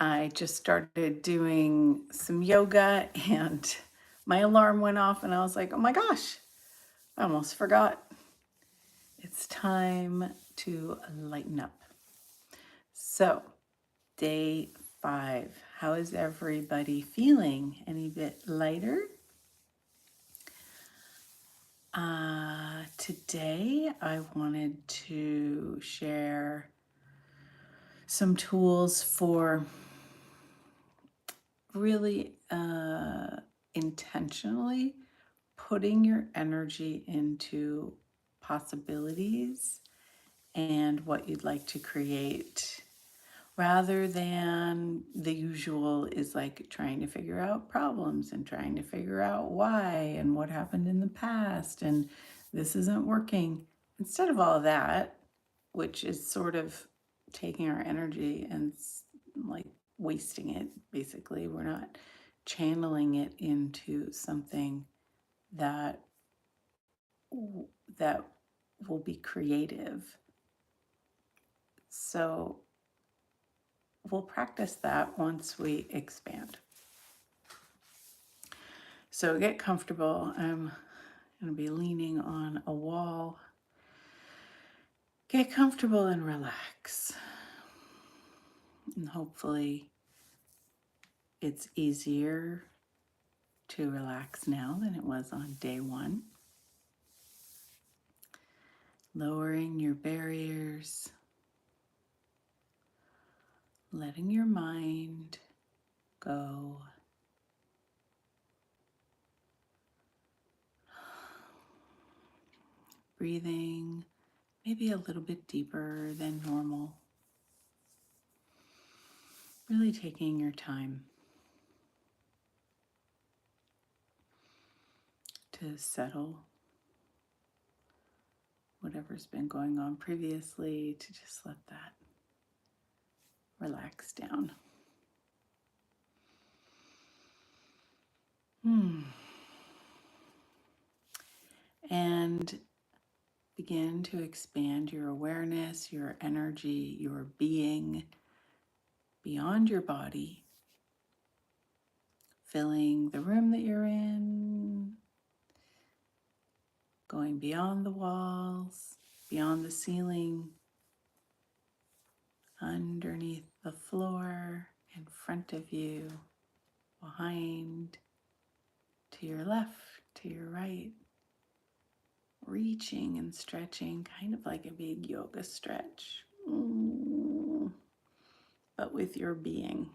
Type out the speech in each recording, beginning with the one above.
I just started doing some yoga and my alarm went off and I was like, oh my gosh, I almost forgot. It's time to lighten up. So, day 5. How is everybody feeling? Any bit lighter? Today I wanted to share some tools for really intentionally putting your energy into possibilities and what you'd like to create rather than the usual is like trying to figure out problems and trying to figure out why and what happened in the past and this isn't working. Instead of all of that, which is sort of taking our energy and like wasting it, basically, we're not channeling it into something that that will be creative. So we'll practice that once we expand. So get comfortable. I'm going to be leaning on a wall. Get comfortable and relax. And hopefully it's easier to relax now than it was on day 1. Lowering your barriers, letting your mind go. Breathing maybe a little bit deeper than normal. Really taking your time to settle whatever's been going on previously, to just let that relax down. And begin to expand your awareness, your energy, your being beyond your body, filling the room that you're in, going beyond the walls, beyond the ceiling, underneath the floor, in front of you, behind, to your left, to your right, reaching and stretching, kind of like a big yoga stretch, but with your being.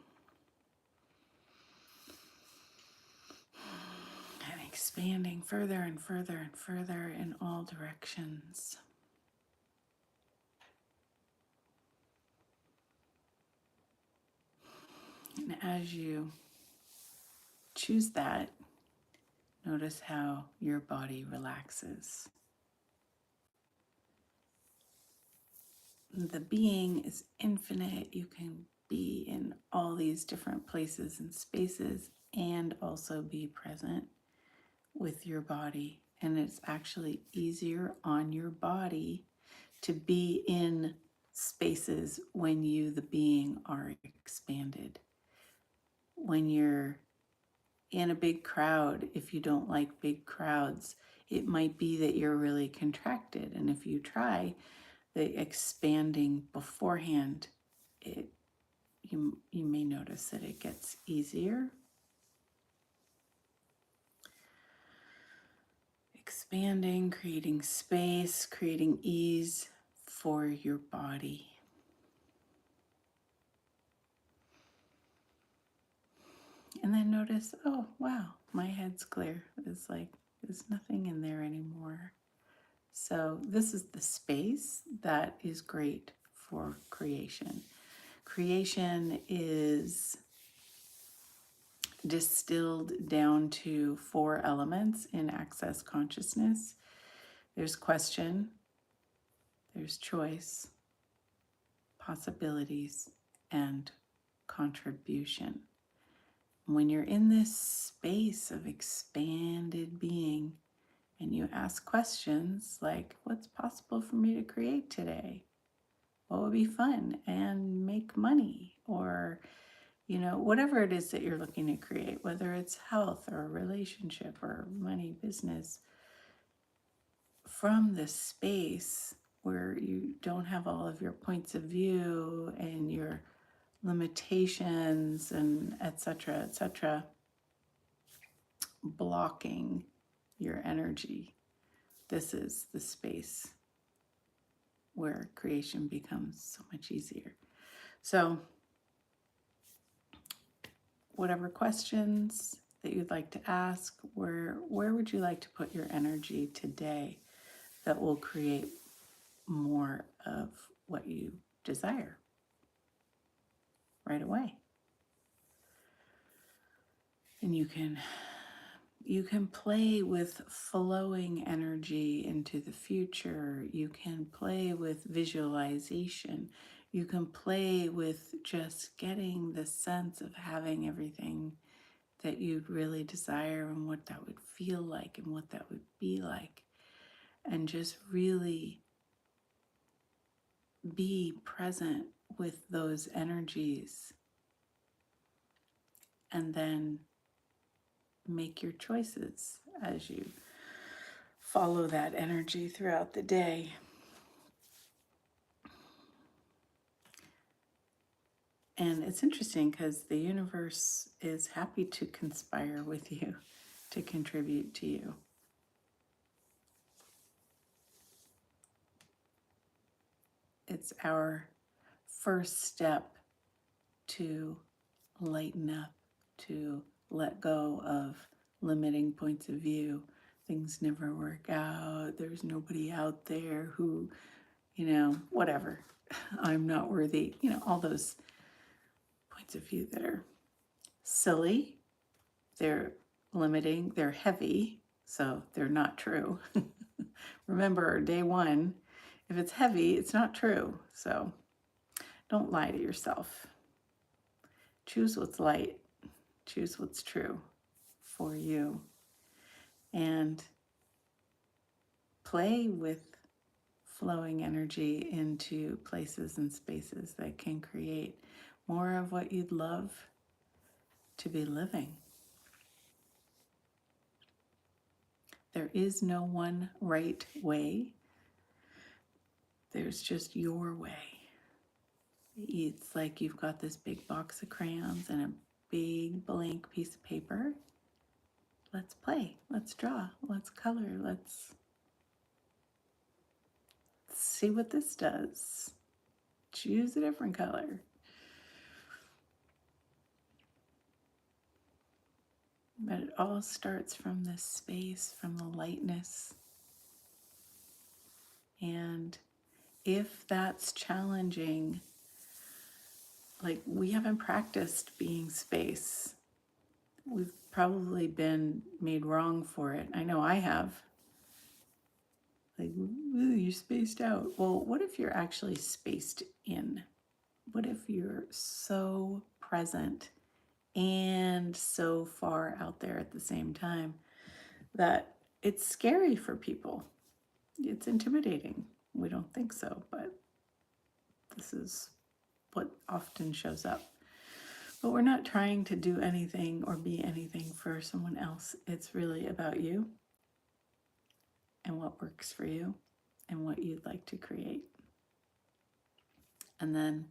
And expanding further and further and further in all directions. And as you choose that, notice how your body relaxes. The being is infinite. You can be in all these different places and spaces and also be present with your body. And it's actually easier on your body to be in spaces when you, the being, are expanded. When you're in a big crowd, if you don't like big crowds, it might be that you're really contracted. And if you try the expanding beforehand, you may notice that it gets easier. Expanding, creating space, creating ease for your body. And then notice, oh, wow, my head's clear. It's like there's nothing in there anymore. So this is the space that is great for creation. Creation is distilled down to 4 elements in Access Consciousness. There's question, there's choice, possibilities, and contribution. When you're in this space of expanded being and you ask questions like, what's possible for me to create today? What would be fun and make money? Or whatever it is that you're looking to create, whether it's health or a relationship or money, business, from this space where you don't have all of your points of view and your limitations and etc., blocking your energy. This is the space where creation becomes so much easier. So, whatever questions that you'd like to ask, where would you like to put your energy today that will create more of what you desire right away? And you can play with flowing energy into the future. You can play with visualization. You can play with just getting the sense of having everything that you'd really desire and what that would feel like and what that would be like. And just really be present with those energies. And then make your choices as you follow that energy throughout the day. And it's interesting because the universe is happy to conspire with you, to contribute to you. It's our first step to lighten up, to let go of limiting points of view. Things never work out. There's nobody out there who, whatever. I'm not worthy. All those points of view that are silly. They're limiting. They're heavy. So they're not true. Remember, day one, if it's heavy, it's not true. So don't lie to yourself. Choose what's light. Choose what's true for you. And play with flowing energy into places and spaces that can create more of what you'd love to be living. There is no one right way. There's just your way. It's like you've got this big box of crayons and a big blank piece of paper. Let's play. Let's draw. Let's color. Let's see what this does. Choose a different color. But it all starts from this space, from the lightness. And if that's challenging, like we haven't practiced being space, we've probably been made wrong for it. I know I have. Like, ooh, you're spaced out. Well, what if you're actually spaced in? What if you're so present and so far out there at the same time that it's scary for people? It's intimidating. We don't think so, but this is what often shows up. But we're not trying to do anything or be anything for someone else. It's really about you and what works for you and what you'd like to create. And then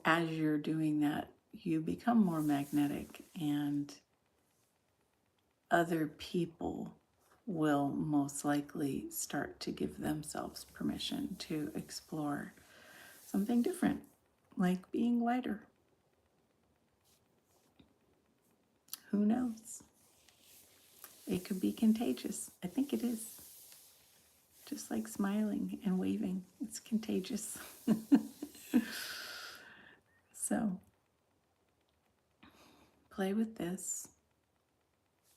as you're doing that, you become more magnetic, and other people will most likely start to give themselves permission to explore something different, like being lighter. Who knows? It could be contagious. I think it is. Just like smiling and waving, it's contagious. So, play with this.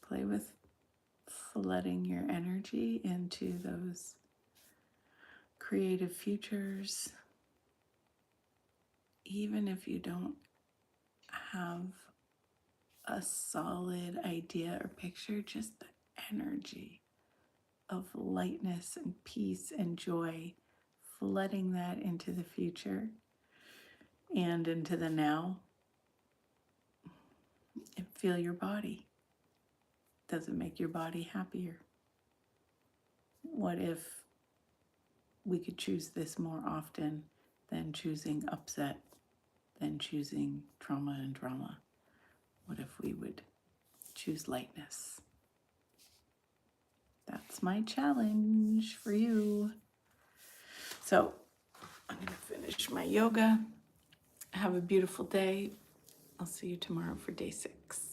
Play with flooding your energy into those creative futures. Even if you don't have a solid idea or picture, just the energy of lightness and peace and joy, flooding that into the future and into the now. and feel your body. Does it make your body happier? What if we could choose this more often than choosing upset, than choosing trauma and drama? What if we would choose lightness? That's my challenge for you. So I'm going to finish my yoga. Have a beautiful day. I'll see you tomorrow for day 6.